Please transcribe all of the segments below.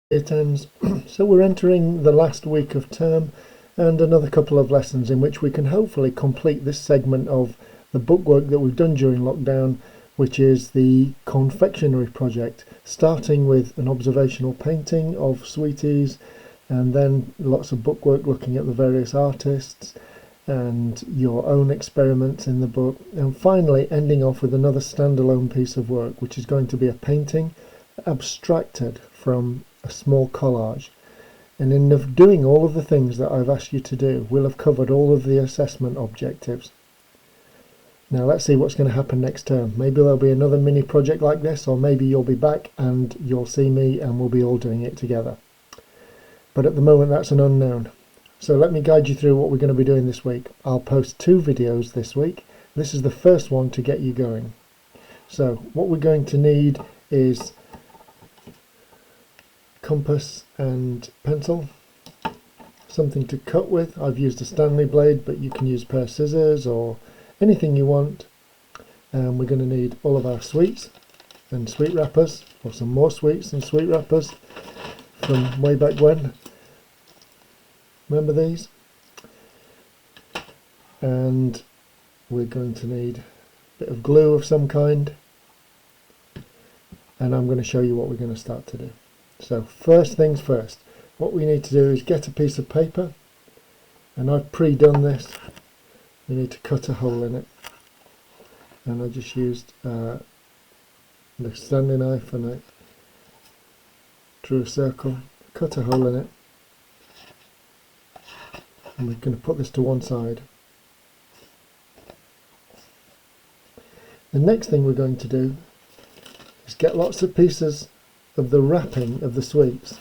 it ends. So we're entering the last week of term and another couple of lessons in which we can hopefully complete this segment of the bookwork that we've done during lockdown, which is the confectionery project, starting with an observational painting of sweeties and then lots of bookwork looking at the various artists and your own experiments in the book, and finally ending off with another standalone piece of work, which is going to be a painting abstracted from a small collage. And in doing all of the things that I've asked you to do, we'll have covered all of the assessment objectives. Now let's see what's going to happen next term. Maybe there'll be another mini project like this, or maybe you'll be back and you'll see me and we'll be all doing it together. But at the moment that's an unknown. So let me guide you through what we're going to be doing this week. I'll post 2 videos this week. This is the first one to get you going. So what we're going to need is compass and pencil, something to cut with. I've used a Stanley blade, but you can use a pair of scissors or anything you want. And we're going to need all of our sweets and sweet wrappers, or some more sweets and sweet wrappers from way back when. Remember these? And we're going to need a bit of glue of some kind, and I'm going to show you what we're going to start to do. So first things first, what we need to do is get a piece of paper, and I've pre-done this. We need to cut a hole in it, and I just used the Stanley knife and I drew a circle, cut a hole in it, and we're going to put this to one side. The next thing we're going to do is get lots of pieces of the wrapping of the sweets,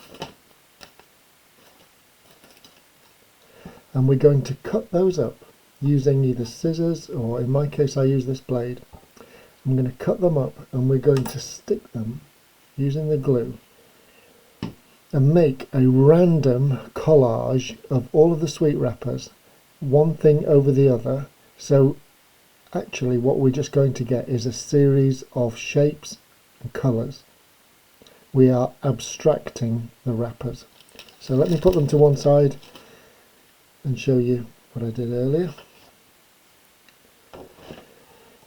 and we're going to cut those up using either scissors, or in my case I use this blade. I'm going to cut them up and we're going to stick them using the glue and make a random collage of all of the sweet wrappers, one thing over the other. So actually what we're just going to get is a series of shapes and colours. We are abstracting the wrappers. So let me put them to one side and show you what I did earlier.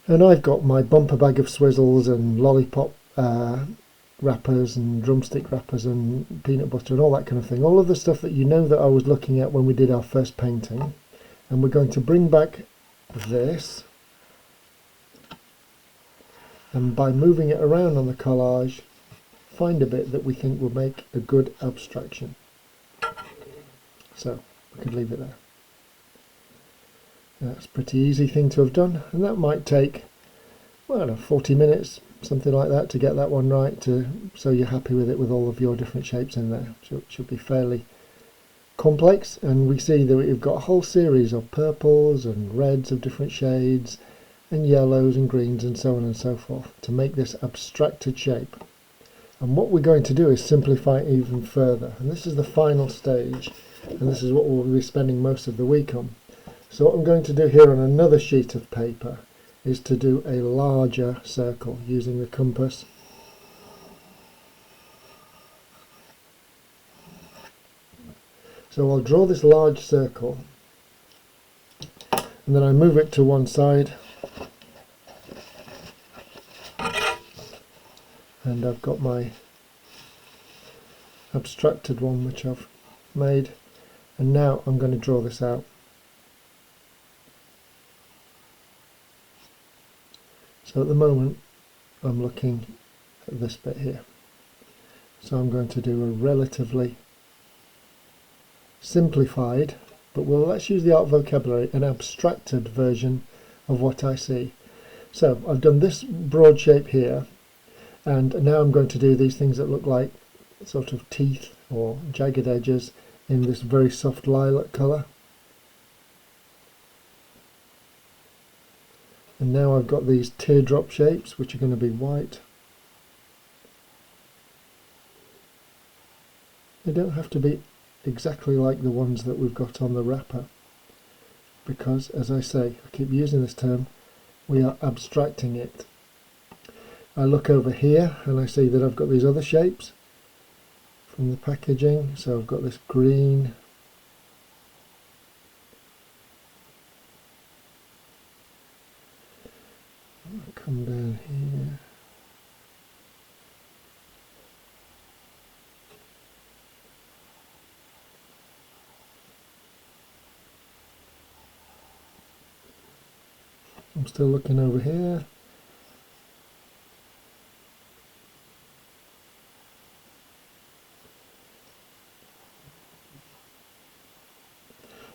And I've got my bumper bag of swizzles and lollipop wrappers and drumstick wrappers and peanut butter and all that kind of thing. All of the stuff that you know that I was looking at when we did our first painting. And we're going to bring back this, and by moving it around on the collage, find a bit that we think will make a good abstraction. So we could leave it there. That's a pretty easy thing to have done, and that might take, well, I don't know, 40 minutes, something like that, to get that one right, so you're happy with it with all of your different shapes in there. So it should be fairly complex, and we see that we've got a whole series of purples and reds of different shades and yellows and greens and so on and so forth to make this abstracted shape. And what we're going to do is simplify it even further, and this is the final stage, and this is what we'll be spending most of the week on. So what I'm going to do here on another sheet of paper is to do a larger circle using the compass. So I'll draw this large circle and then I move it to one side, and I've got my abstracted one which I've made, and now I'm going to draw this out. So at the moment I'm looking at this bit here, so I'm going to do a relatively simplified, but let's use the art vocabulary, an abstracted version of what I see. So I've done this broad shape here, and now I'm going to do these things that look like sort of teeth or jagged edges in this very soft lilac colour. And now I've got these teardrop shapes which are going to be white. They don't have to be exactly like the ones that we've got on the wrapper, because, as I say, I keep using this term, we are abstracting it. I look over here and I see that I've got these other shapes from the packaging. So I've got this green, come down here, I'm still looking over here.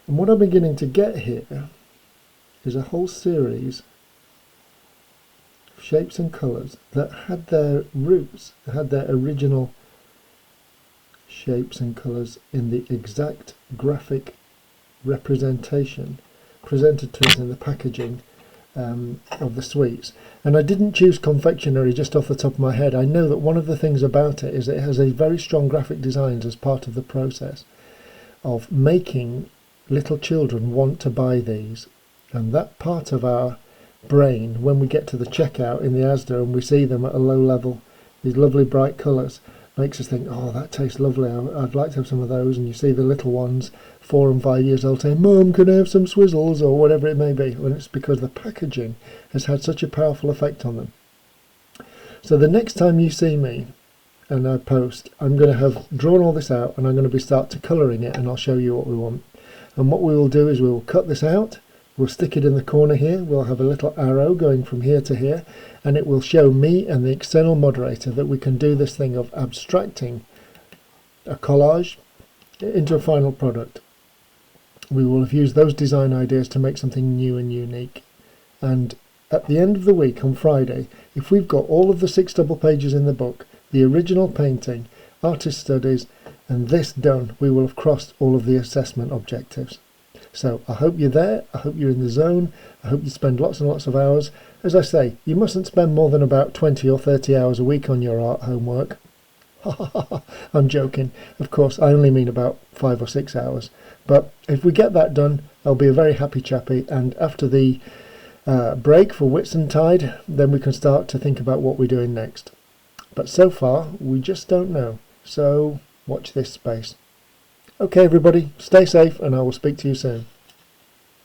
And what I'm beginning to get here is a whole series of shapes and colours that had their roots, had their original shapes and colours in the exact graphic representation presented to us in the packaging of the sweets. And I didn't choose confectionery just off the top of my head. I know that one of the things about it is it has a very strong graphic designs as part of the process of making little children want to buy these. And that part of our brain, when we get to the checkout in the Asda and we see them at a low level, these lovely bright colours, makes us think, oh, that tastes lovely, I'd like to have some of those. And you see the little ones, 4 and 5 years old, saying, Mum, can I have some Swizzles, or whatever it may be. And it's because the packaging has had such a powerful effect on them. So the next time you see me and I post, I'm going to have drawn all this out and I'm going to start to colouring it, and I'll show you what we want. And what we will do is we will cut this out, we'll stick it in the corner here, we'll have a little arrow going from here to here, and it will show me and the external moderator that we can do this thing of abstracting a collage into a final product. We will have used those design ideas to make something new and unique. And at the end of the week, on Friday, if we've got all of the 6 double pages in the book, the original painting, artist studies, and this done, we will have crossed all of the assessment objectives. So I hope you're there, I hope you're in the zone, I hope you spend lots and lots of hours. As I say, you mustn't spend more than about 20 or 30 hours a week on your art homework. I'm joking, of course, I only mean about 5 or 6 hours. But if we get that done, I'll be a very happy chappy, and after the break for Whitsuntide, then we can start to think about what we're doing next. But so far, we just don't know, so watch this space. Okay everybody, stay safe and I will speak to you soon.